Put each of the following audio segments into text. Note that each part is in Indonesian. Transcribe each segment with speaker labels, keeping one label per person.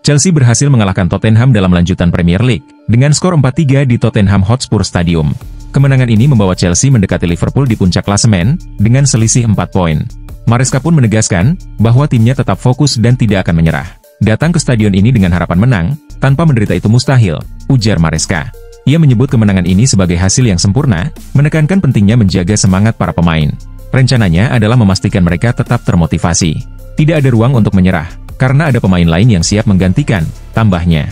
Speaker 1: Chelsea berhasil mengalahkan Tottenham dalam lanjutan Premier League, dengan skor 4-3 di Tottenham Hotspur Stadium. Kemenangan ini membawa Chelsea mendekati Liverpool di puncak klasemen, dengan selisih 4 poin. Maresca pun menegaskan, bahwa timnya tetap fokus dan tidak akan menyerah. Datang ke stadion ini dengan harapan menang, tanpa menderita itu mustahil, ujar Maresca. Ia menyebut kemenangan ini sebagai hasil yang sempurna, menekankan pentingnya menjaga semangat para pemain. Rencananya adalah memastikan mereka tetap termotivasi. Tidak ada ruang untuk menyerah, karena ada pemain lain yang siap menggantikan, tambahnya.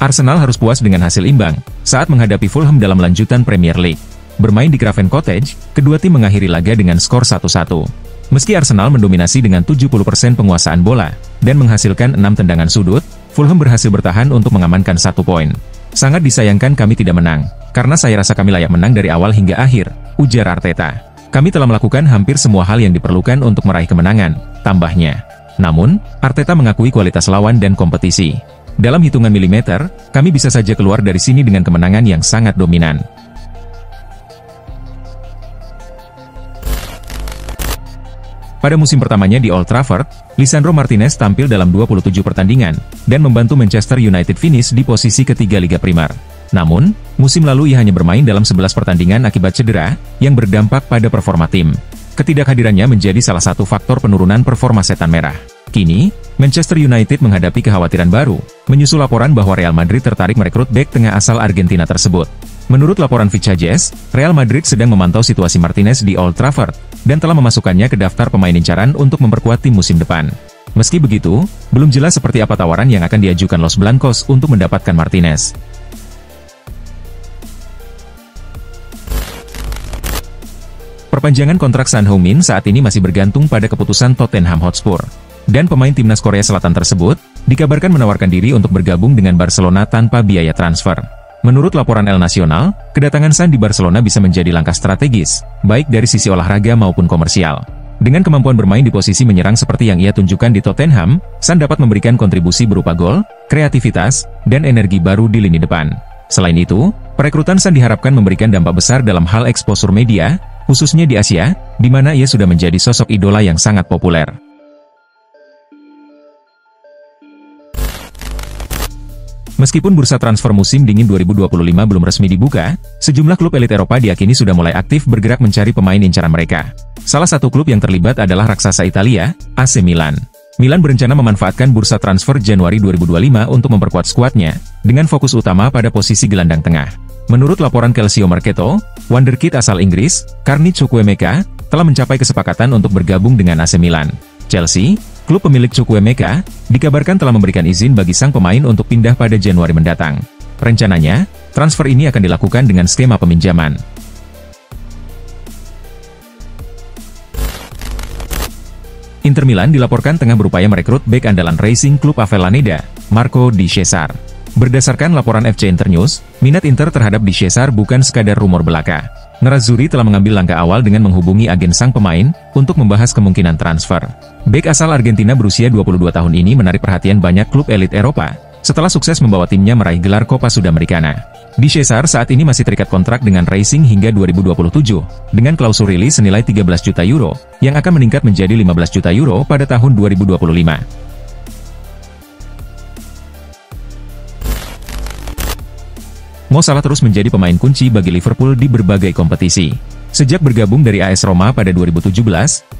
Speaker 1: Arsenal harus puas dengan hasil imbang, saat menghadapi Fulham dalam lanjutan Premier League. Bermain di Craven Cottage, kedua tim mengakhiri laga dengan skor 1-1. Meski Arsenal mendominasi dengan 70% penguasaan bola, dan menghasilkan 6 tendangan sudut, Fulham berhasil bertahan untuk mengamankan 1 poin. Sangat disayangkan kami tidak menang, karena saya rasa kami layak menang dari awal hingga akhir, ujar Arteta. Kami telah melakukan hampir semua hal yang diperlukan untuk meraih kemenangan, tambahnya. Namun, Arteta mengakui kualitas lawan dan kompetisi. Dalam hitungan milimeter, kami bisa saja keluar dari sini dengan kemenangan yang sangat dominan. Pada musim pertamanya di Old Trafford, Lisandro Martinez tampil dalam 27 pertandingan, dan membantu Manchester United finish di posisi ketiga Liga Primer. Namun, musim lalu ia hanya bermain dalam 11 pertandingan akibat cedera, yang berdampak pada performa tim. Ketidakhadirannya menjadi salah satu faktor penurunan performa Setan Merah. Kini, Manchester United menghadapi kekhawatiran baru, menyusul laporan bahwa Real Madrid tertarik merekrut bek tengah asal Argentina tersebut. Menurut laporan Fichajes, Real Madrid sedang memantau situasi Martinez di Old Trafford, dan telah memasukkannya ke daftar pemain incaran untuk memperkuat tim musim depan. Meski begitu, belum jelas seperti apa tawaran yang akan diajukan Los Blancos untuk mendapatkan Martinez. Perpanjangan kontrak Son Heung-min saat ini masih bergantung pada keputusan Tottenham Hotspur. Dan pemain timnas Korea Selatan tersebut, dikabarkan menawarkan diri untuk bergabung dengan Barcelona tanpa biaya transfer. Menurut laporan El Nacional, kedatangan Son di Barcelona bisa menjadi langkah strategis, baik dari sisi olahraga maupun komersial. Dengan kemampuan bermain di posisi menyerang seperti yang ia tunjukkan di Tottenham, Son dapat memberikan kontribusi berupa gol, kreativitas, dan energi baru di lini depan. Selain itu, perekrutan Son diharapkan memberikan dampak besar dalam hal eksposur media, khususnya di Asia, di mana ia sudah menjadi sosok idola yang sangat populer. Meskipun bursa transfer musim dingin 2025 belum resmi dibuka, sejumlah klub elit Eropa diyakini sudah mulai aktif bergerak mencari pemain incaran mereka. Salah satu klub yang terlibat adalah raksasa Italia, AC Milan. Milan berencana memanfaatkan bursa transfer Januari 2025 untuk memperkuat skuadnya, dengan fokus utama pada posisi gelandang tengah. Menurut laporan Calcio Mercato, wonderkid asal Inggris, Carney Chukwuemeka, telah mencapai kesepakatan untuk bergabung dengan AC Milan. Chelsea, klub pemilik Chukwuemeka, dikabarkan telah memberikan izin bagi sang pemain untuk pindah pada Januari mendatang. Rencananya, transfer ini akan dilakukan dengan skema peminjaman. Inter Milan dilaporkan tengah berupaya merekrut bek andalan Racing Club Avellaneda, Marco Di Cesar. Berdasarkan laporan FC Internews, minat Inter terhadap Di Cesar bukan sekadar rumor belaka. Nerazzurri telah mengambil langkah awal dengan menghubungi agen sang pemain untuk membahas kemungkinan transfer. Bek asal Argentina berusia 22 tahun ini menarik perhatian banyak klub elit Eropa setelah sukses membawa timnya meraih gelar Copa Sudamericana. Di Cesar saat ini masih terikat kontrak dengan Racing hingga 2027 dengan klausul rilis senilai 13 juta euro yang akan meningkat menjadi 15 juta euro pada tahun 2025. Mo Salah terus menjadi pemain kunci bagi Liverpool di berbagai kompetisi. Sejak bergabung dari AS Roma pada 2017,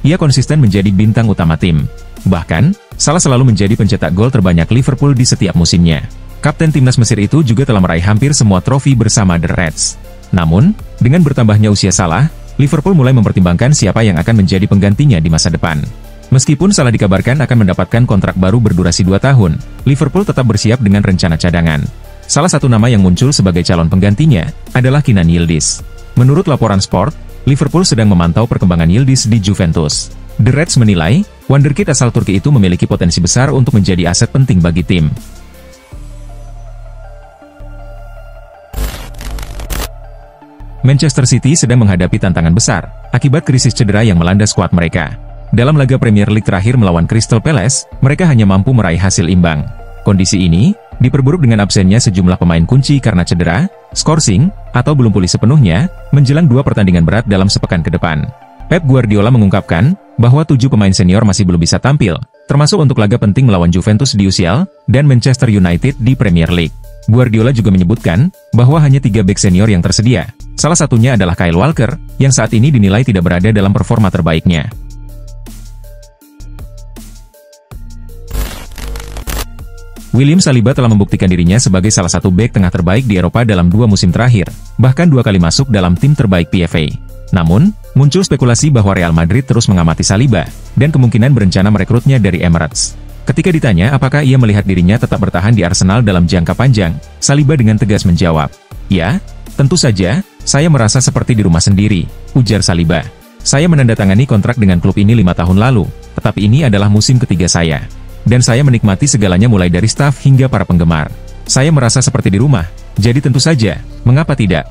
Speaker 1: ia konsisten menjadi bintang utama tim. Bahkan, Salah selalu menjadi pencetak gol terbanyak Liverpool di setiap musimnya. Kapten timnas Mesir itu juga telah meraih hampir semua trofi bersama The Reds. Namun, dengan bertambahnya usia Salah, Liverpool mulai mempertimbangkan siapa yang akan menjadi penggantinya di masa depan. Meskipun Salah dikabarkan akan mendapatkan kontrak baru berdurasi 2 tahun, Liverpool tetap bersiap dengan rencana cadangan. Salah satu nama yang muncul sebagai calon penggantinya adalah Kenan Yildiz. Menurut laporan Sport, Liverpool sedang memantau perkembangan Yildiz di Juventus. The Reds menilai, wonderkid asal Turki itu memiliki potensi besar untuk menjadi aset penting bagi tim. Manchester City sedang menghadapi tantangan besar akibat krisis cedera yang melanda skuad mereka. Dalam laga Premier League terakhir melawan Crystal Palace, mereka hanya mampu meraih hasil imbang. Kondisi ini diperburuk dengan absennya sejumlah pemain kunci karena cedera, skorsing, atau belum pulih sepenuhnya, menjelang 2 pertandingan berat dalam sepekan ke depan. Pep Guardiola mengungkapkan bahwa 7 pemain senior masih belum bisa tampil, termasuk untuk laga penting melawan Juventus di UCL dan Manchester United di Premier League. Guardiola juga menyebutkan bahwa hanya 3 bek senior yang tersedia. Salah satunya adalah Kyle Walker, yang saat ini dinilai tidak berada dalam performa terbaiknya. William Saliba telah membuktikan dirinya sebagai salah satu bek tengah terbaik di Eropa dalam 2 musim terakhir, bahkan 2 kali masuk dalam tim terbaik PFA. Namun, muncul spekulasi bahwa Real Madrid terus mengamati Saliba, dan kemungkinan berencana merekrutnya dari Emirates. Ketika ditanya apakah ia melihat dirinya tetap bertahan di Arsenal dalam jangka panjang, Saliba dengan tegas menjawab, "Ya, tentu saja, saya merasa seperti di rumah sendiri," ujar Saliba. "Saya menandatangani kontrak dengan klub ini 5 tahun lalu, tetapi ini adalah musim ketiga saya. Dan saya menikmati segalanya mulai dari staf hingga para penggemar. Saya merasa seperti di rumah, jadi tentu saja, mengapa tidak?"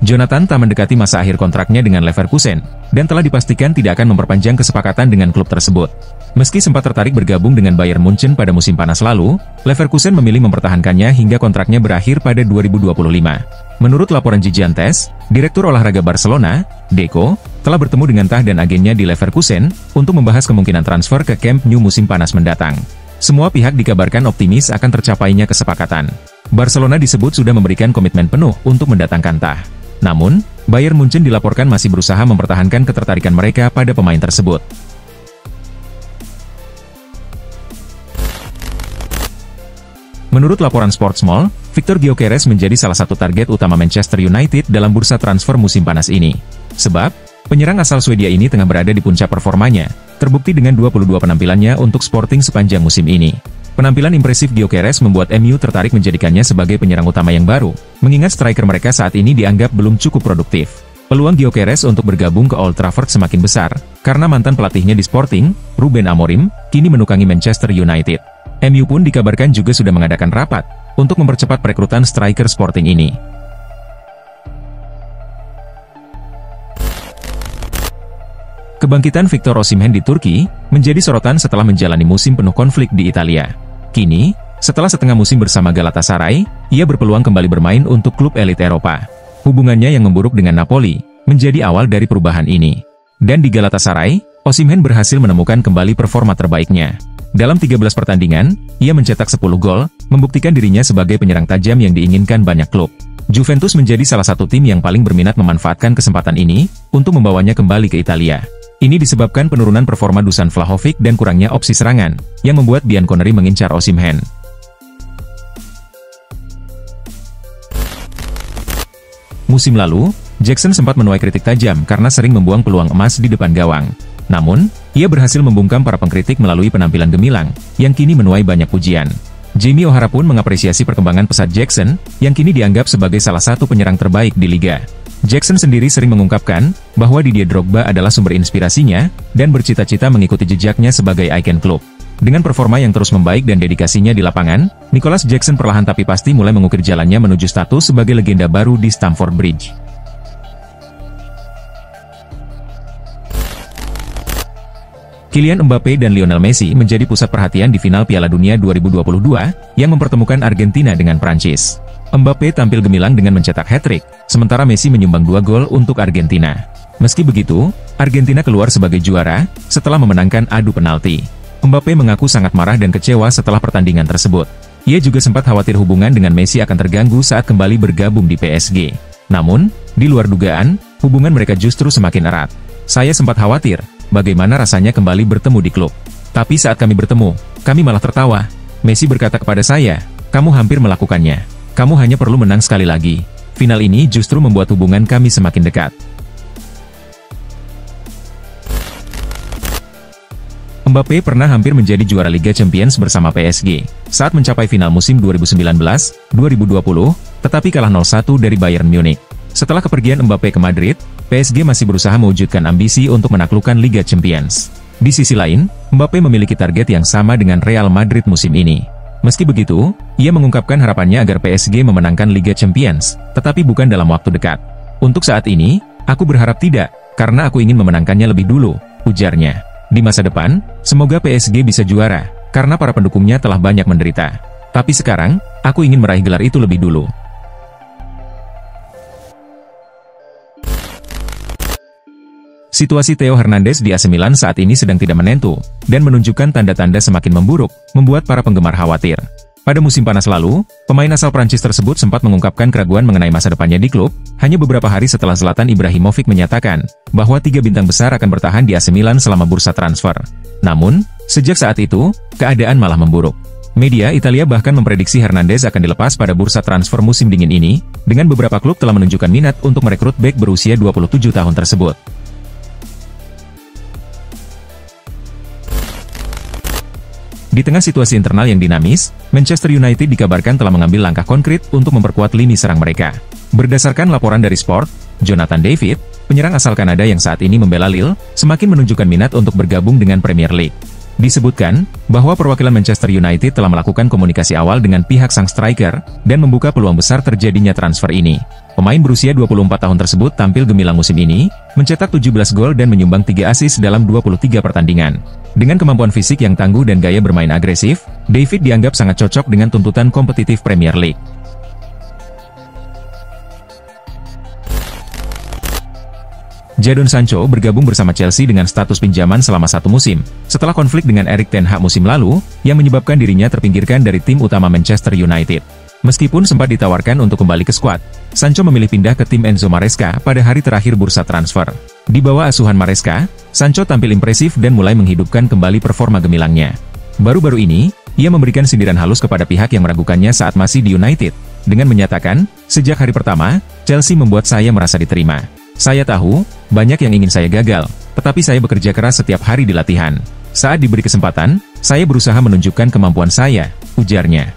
Speaker 1: Jonathan tak mendekati masa akhir kontraknya dengan Leverkusen, dan telah dipastikan tidak akan memperpanjang kesepakatan dengan klub tersebut. Meski sempat tertarik bergabung dengan Bayern Munchen pada musim panas lalu, Leverkusen memilih mempertahankannya hingga kontraknya berakhir pada 2025. Menurut laporan Gigantes, Direktur Olahraga Barcelona, Deco, telah bertemu dengan Tah dan agennya di Leverkusen untuk membahas kemungkinan transfer ke Camp Nou musim panas mendatang. Semua pihak dikabarkan optimis akan tercapainya kesepakatan. Barcelona disebut sudah memberikan komitmen penuh untuk mendatangkan Tah. Namun, Bayern Munchen dilaporkan masih berusaha mempertahankan ketertarikan mereka pada pemain tersebut. Menurut laporan Sportsmall, Victor Gyökeres menjadi salah satu target utama Manchester United dalam bursa transfer musim panas ini. Sebab, penyerang asal Swedia ini tengah berada di puncak performanya, terbukti dengan 22 penampilannya untuk Sporting sepanjang musim ini. Penampilan impresif Gyökeres membuat MU tertarik menjadikannya sebagai penyerang utama yang baru, mengingat striker mereka saat ini dianggap belum cukup produktif. Peluang Gyökeres untuk bergabung ke Old Trafford semakin besar, karena mantan pelatihnya di Sporting, Ruben Amorim, kini menukangi Manchester United. MU pun dikabarkan juga sudah mengadakan rapat, untuk mempercepat perekrutan striker Sporting ini. Kebangkitan Victor Osimhen di Turki, menjadi sorotan setelah menjalani musim penuh konflik di Italia. Kini, setelah setengah musim bersama Galatasaray, ia berpeluang kembali bermain untuk klub elit Eropa. Hubungannya yang memburuk dengan Napoli, menjadi awal dari perubahan ini. Dan di Galatasaray, Osimhen berhasil menemukan kembali performa terbaiknya. Dalam 13 pertandingan, ia mencetak 10 gol, membuktikan dirinya sebagai penyerang tajam yang diinginkan banyak klub. Juventus menjadi salah satu tim yang paling berminat memanfaatkan kesempatan ini, untuk membawanya kembali ke Italia. Ini disebabkan penurunan performa Dusan Vlahovic dan kurangnya opsi serangan, yang membuat Bianconeri mengincar Osimhen. Musim lalu, Jackson sempat menuai kritik tajam karena sering membuang peluang emas di depan gawang. Namun, ia berhasil membungkam para pengkritik melalui penampilan gemilang, yang kini menuai banyak pujian. Jamie O'Hara pun mengapresiasi perkembangan pesat Jackson, yang kini dianggap sebagai salah satu penyerang terbaik di liga. Jackson sendiri sering mengungkapkan bahwa Didier Drogba adalah sumber inspirasinya, dan bercita-cita mengikuti jejaknya sebagai ikon klub. Dengan performa yang terus membaik dan dedikasinya di lapangan, Nicholas Jackson perlahan tapi pasti mulai mengukir jalannya menuju status sebagai legenda baru di Stamford Bridge. Kylian Mbappe dan Lionel Messi menjadi pusat perhatian di final Piala Dunia 2022, yang mempertemukan Argentina dengan Prancis. Mbappe tampil gemilang dengan mencetak hat-trick, sementara Messi menyumbang 2 gol untuk Argentina. Meski begitu, Argentina keluar sebagai juara, setelah memenangkan adu penalti. Mbappe mengaku sangat marah dan kecewa setelah pertandingan tersebut. Ia juga sempat khawatir hubungan dengan Messi akan terganggu saat kembali bergabung di PSG. Namun, di luar dugaan, hubungan mereka justru semakin erat. "Saya sempat khawatir, bagaimana rasanya kembali bertemu di klub. Tapi saat kami bertemu, kami malah tertawa. Messi berkata kepada saya, 'Kamu hampir melakukannya. Kamu hanya perlu menang sekali lagi.' Final ini justru membuat hubungan kami semakin dekat." Mbappe pernah hampir menjadi juara Liga Champions bersama PSG, saat mencapai final musim 2019-2020, tetapi kalah 0-1 dari Bayern Munich. Setelah kepergian Mbappe ke Madrid, PSG masih berusaha mewujudkan ambisi untuk menaklukkan Liga Champions. Di sisi lain, Mbappe memiliki target yang sama dengan Real Madrid musim ini. Meski begitu, ia mengungkapkan harapannya agar PSG memenangkan Liga Champions, tetapi bukan dalam waktu dekat. "Untuk saat ini, aku berharap tidak, karena aku ingin memenangkannya lebih dulu," ujarnya. Di masa depan, semoga PSG bisa juara, karena para pendukungnya telah banyak menderita. Tapi sekarang, aku ingin meraih gelar itu lebih dulu. Situasi Theo Hernandez di AC Milan saat ini sedang tidak menentu, dan menunjukkan tanda-tanda semakin memburuk, membuat para penggemar khawatir. Pada musim panas lalu, pemain asal Prancis tersebut sempat mengungkapkan keraguan mengenai masa depannya di klub, hanya beberapa hari setelah Zlatan Ibrahimovic menyatakan bahwa 3 bintang besar akan bertahan di AC Milan selama bursa transfer. Namun, sejak saat itu, keadaan malah memburuk. Media Italia bahkan memprediksi Hernandez akan dilepas pada bursa transfer musim dingin ini, dengan beberapa klub telah menunjukkan minat untuk merekrut bek berusia 27 tahun tersebut. Di tengah situasi internal yang dinamis, Manchester United dikabarkan telah mengambil langkah konkret untuk memperkuat lini serang mereka. Berdasarkan laporan dari Sport, Jonathan David, penyerang asal Kanada yang saat ini membela Lille, semakin menunjukkan minat untuk bergabung dengan Premier League. Disebutkan bahwa perwakilan Manchester United telah melakukan komunikasi awal dengan pihak sang striker, dan membuka peluang besar terjadinya transfer ini. Pemain berusia 24 tahun tersebut tampil gemilang musim ini, mencetak 17 gol dan menyumbang 3 assist dalam 23 pertandingan. Dengan kemampuan fisik yang tangguh dan gaya bermain agresif, David dianggap sangat cocok dengan tuntutan kompetitif Premier League. Jadon Sancho bergabung bersama Chelsea dengan status pinjaman selama 1 musim, setelah konflik dengan Erik ten Hag musim lalu, yang menyebabkan dirinya terpinggirkan dari tim utama Manchester United. Meskipun sempat ditawarkan untuk kembali ke skuad, Sancho memilih pindah ke tim Enzo Maresca pada hari terakhir bursa transfer. Di bawah asuhan Maresca, Sancho tampil impresif dan mulai menghidupkan kembali performa gemilangnya. Baru-baru ini, ia memberikan sindiran halus kepada pihak yang meragukannya saat masih di United, dengan menyatakan, "Sejak hari pertama, Chelsea membuat saya merasa diterima. Saya tahu, banyak yang ingin saya gagal, tetapi saya bekerja keras setiap hari di latihan. Saat diberi kesempatan, saya berusaha menunjukkan kemampuan saya," ujarnya.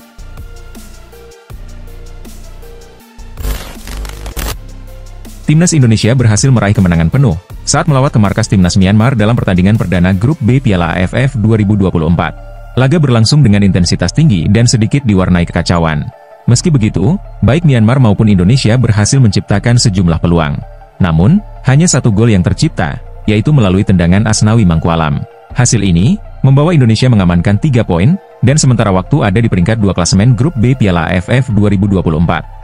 Speaker 1: Timnas Indonesia berhasil meraih kemenangan penuh saat melawat ke markas Timnas Myanmar dalam pertandingan perdana Grup B Piala AFF 2024. Laga berlangsung dengan intensitas tinggi dan sedikit diwarnai kekacauan. Meski begitu, baik Myanmar maupun Indonesia berhasil menciptakan sejumlah peluang. Namun, hanya 1 gol yang tercipta, yaitu melalui tendangan Asnawi Mangkualam. Hasil ini membawa Indonesia mengamankan 3 poin, dan sementara waktu ada di peringkat 2 klasemen Grup B Piala AFF 2024.